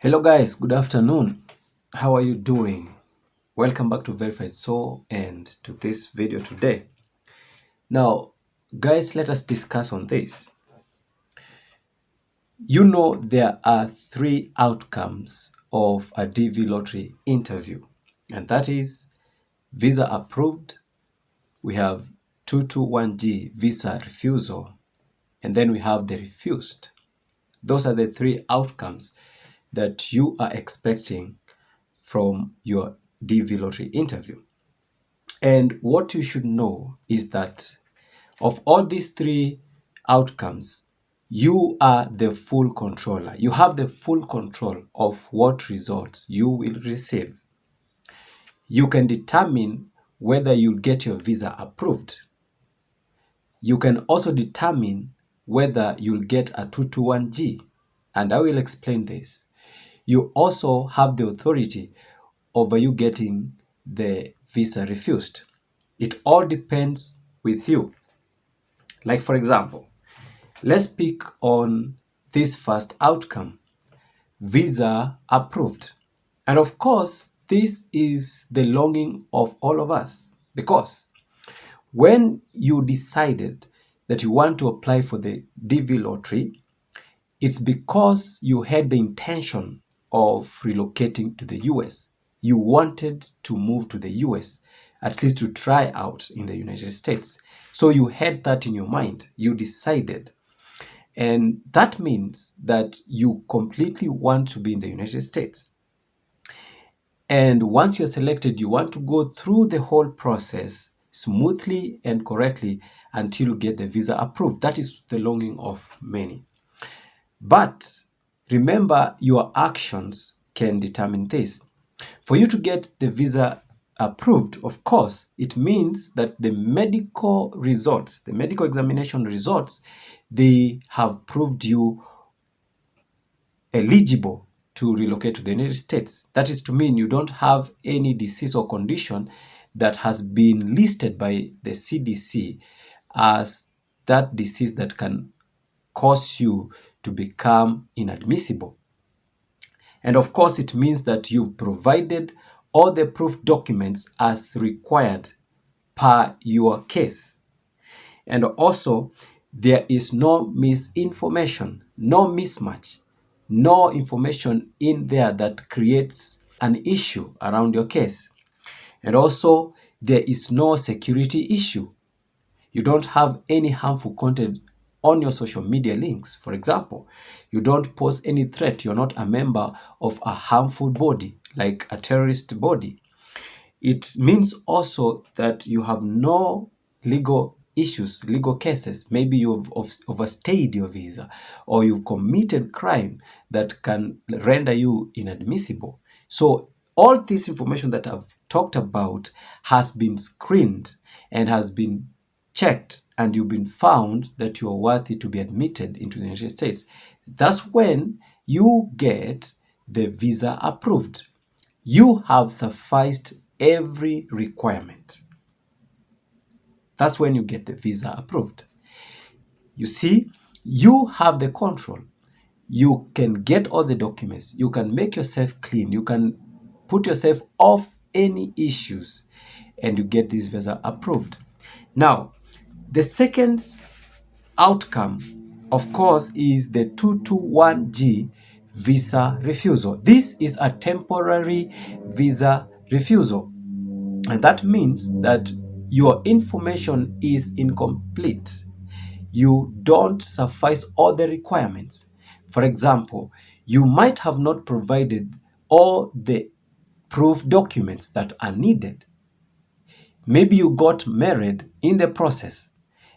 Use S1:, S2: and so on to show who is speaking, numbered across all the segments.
S1: Hello guys, good afternoon. How are you doing? Welcome back to Verified Soul and to this video today. Now, guys, let us discuss on this. You know there are three outcomes of a DV lottery interview, and that is visa approved, we have 221G visa refusal, and then we have the refused. Those are the three outcomes that you are expecting from your DV lottery interview. And what you should know is that of all these three outcomes, you are the full controller. You have the full control of what results you will receive. You can determine whether you'll get your visa approved. You can also determine whether you'll get a 221G, and I will explain this. You also have the authority over you getting the visa refused. It all depends with you. Like for example, let's pick on this first outcome, visa approved. And of course, this is the longing of all of us because when you decided that you want to apply for the DV lottery, it's because you had the intention of relocating to the US. You wanted to move to the US, at least to try out in the United States. So you had that in your mind. You decided. And that means that you completely want to be in the United States. And once you're selected, you want to go through the whole process smoothly and correctly until you get the visa approved. That is the longing of many. But remember, your actions can determine this. For you to get the visa approved, of course, it means that the medical results, the medical examination results, they have proved you eligible to relocate to the United States. That is to mean you don't have any disease or condition that has been listed by the CDC as that disease that can cause you to become inadmissible. And of course, it means that you've provided all the proof documents as required per your case. And also, there is no misinformation, no mismatch, no information in there that creates an issue around your case. And also, there is no security issue. You don't have any harmful content on your social media links. For example, you don't post any threat. You're not a member of a harmful body, like a terrorist body. It means also that you have no legal issues, legal cases. Maybe you've overstayed your visa or you've committed crime that can render you inadmissible. So all this information that I've talked about has been screened and has been checked, and you've been found that you are worthy to be admitted into the United States. That's when you get the visa approved. You have sufficed every requirement. That's when you get the visa approved. You see, you have the control. You can get all the documents. You can make yourself clean. You can put yourself off any issues and you get this visa approved. Now, the second outcome, of course, is the 221G visa refusal. This is a temporary visa refusal. And that means that your information is incomplete. You don't suffice all the requirements. For example, you might have not provided all the proof documents that are needed. Maybe you got married in the process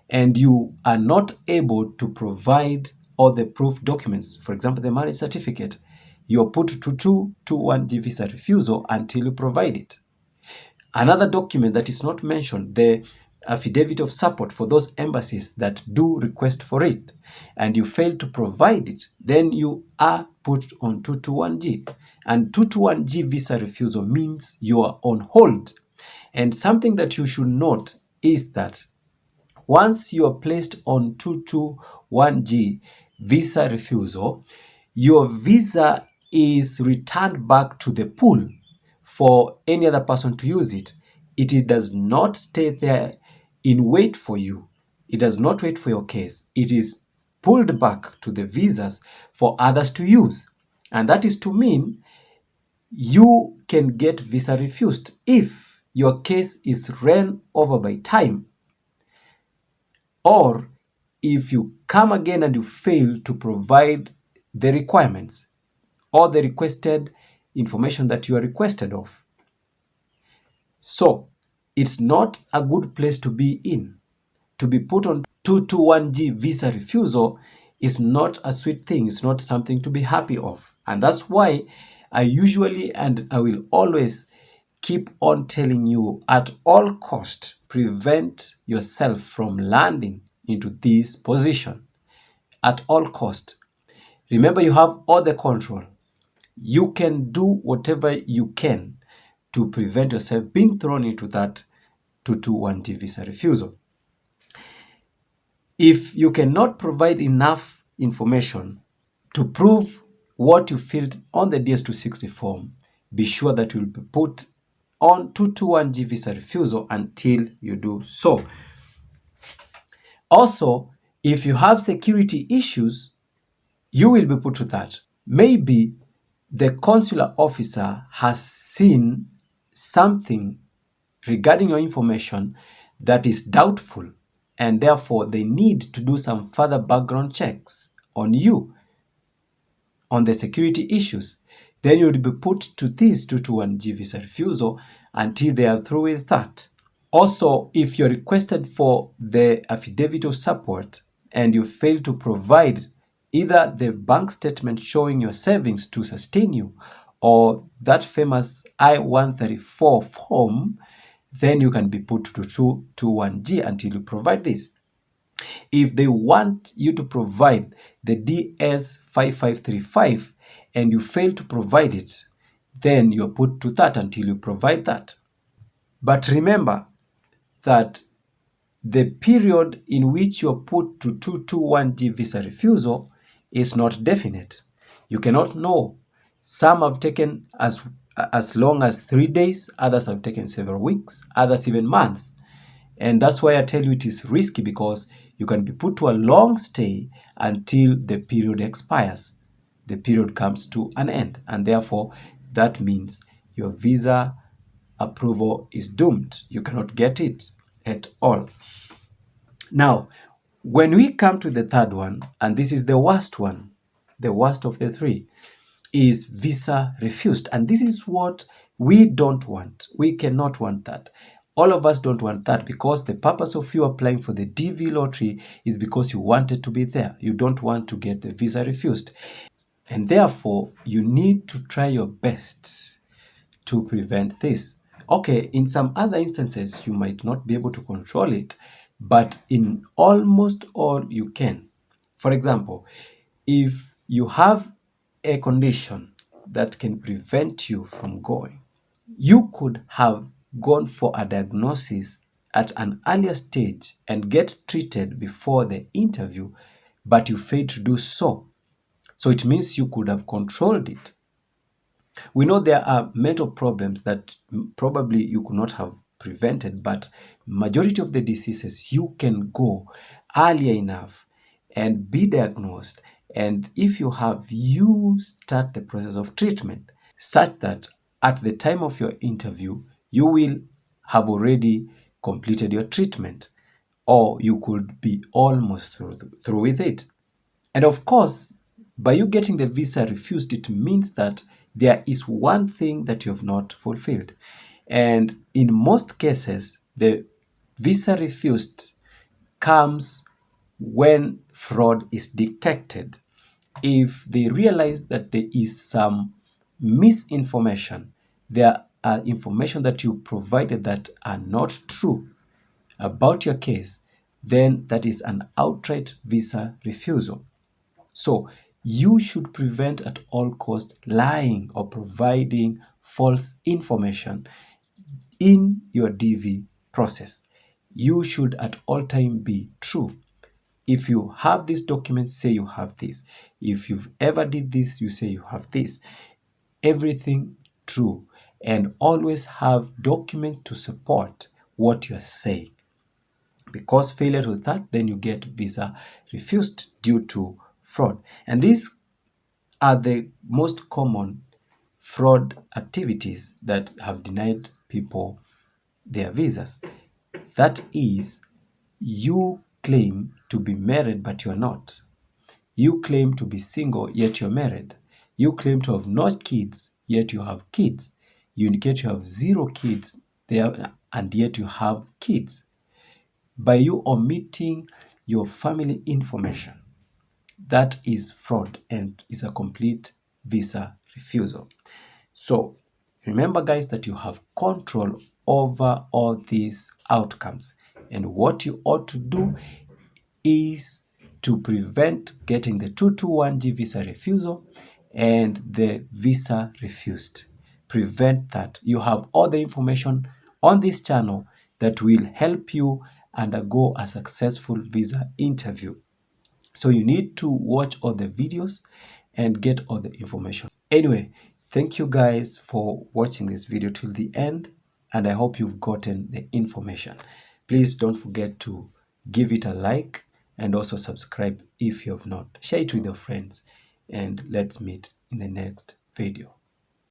S1: and you are not able to provide all the proof documents. For example, the marriage certificate. You're put to 221G visa refusal until you provide it. Another document that is not mentioned, the affidavit of support for those embassies that do request for it, and you fail to provide it, then you are put on 221G. And 221G visa refusal means you are on hold. And something that you should note is that once you are placed on 221G visa refusal, your visa is returned back to the pool for any other person to use it. It does not stay there in wait for you. It does not wait for your case. It is pulled back to the visas for others to use. And that is to mean you can get visa refused if your case is ran over by time, or if you come again and you fail to provide the requirements or the requested information that you are requested of. So it's not a good place to be in. To be put on 221G visa refusal is not a sweet thing. It's not something to be happy of. And that's why I usually and I will always keep on telling you, at all cost, prevent yourself from landing into this position. At all cost. Remember, you have all the control. You can do whatever you can to prevent yourself being thrown into that 221G visa refusal. If you cannot provide enough information to prove what you filled on the DS260 form, be sure that you will be put on 221G visa refusal until you do so. Also, if you have security issues, you will be put to that. Maybe the consular officer has seen something regarding your information that is doubtful, and therefore they need to do some further background checks on you, on the security issues. Then you will be put to this 221G visa refusal until they are through with that. Also, if you're requested for the affidavit of support and you fail to provide either the bank statement showing your savings to sustain you or that famous I-134 form, then you can be put to 221G until you provide this. If they want you to provide the DS5535 and you fail to provide it, then you're put to that until you provide that. But remember that the period in which you're put to 221G visa refusal is not definite. You cannot know. Some have taken as long as 3 days, others have taken several weeks, others even months. And that's why I tell you it is risky, because you can be put to a long stay until the period expires. The period comes to an end, and therefore that means your visa approval is doomed. You cannot get it at all. Now, when we come to the third one, and this is the worst one, the worst of the three, is visa refused. And this is what we don't want. We cannot want that. All of us don't want that, because the purpose of you applying for the DV lottery is because you wanted to be there. You don't want to get the visa refused. And therefore, you need to try your best to prevent this. Okay, in some other instances, you might not be able to control it, but in almost all you can. For example, if you have a condition that can prevent you from going, you could have gone for a diagnosis at an earlier stage and get treated before the interview, but you failed to do so. So it means you could have controlled it. We know there are mental problems that probably you could not have prevented, but majority of the diseases you can go earlier enough and be diagnosed, and if you have, you start the process of treatment such that at the time of your interview you will have already completed your treatment, or you could be almost through with it. And of course, by you getting the visa refused, it means that there is one thing that you have not fulfilled. And in most cases, the visa refused comes when fraud is detected. If they realize that there is some misinformation, there are information that you provided that are not true about your case, then that is an outright visa refusal. So you should prevent at all costs lying or providing false information in your DV process. You should at all time be true. If you have this document, say you have this. If you've ever did this, you say you have this. Everything true. And always have documents to support what you're saying. Because failure with that, then you get visa refused due to fraud. And these are the most common fraud activities that have denied people their visas. That is, you claim to be married, but you're not. You claim to be single, yet you're married. You claim to have no kids, yet you have kids. You indicate you have 0 kids there, and yet you have kids. By you omitting your family information, that is fraud and is a complete visa refusal. So remember, guys, that you have control over all these outcomes, and what you ought to do is to prevent getting the 221G visa refusal and the visa refused. Prevent that. You have all the information on this channel that will help you undergo a successful visa interview. So you need to watch all the videos and get all the information. Anyway, thank you guys for watching this video till the end, and I hope you've gotten the information. Please don't forget to give it a like and also subscribe if you have not. Share it with your friends, and let's meet in the next video.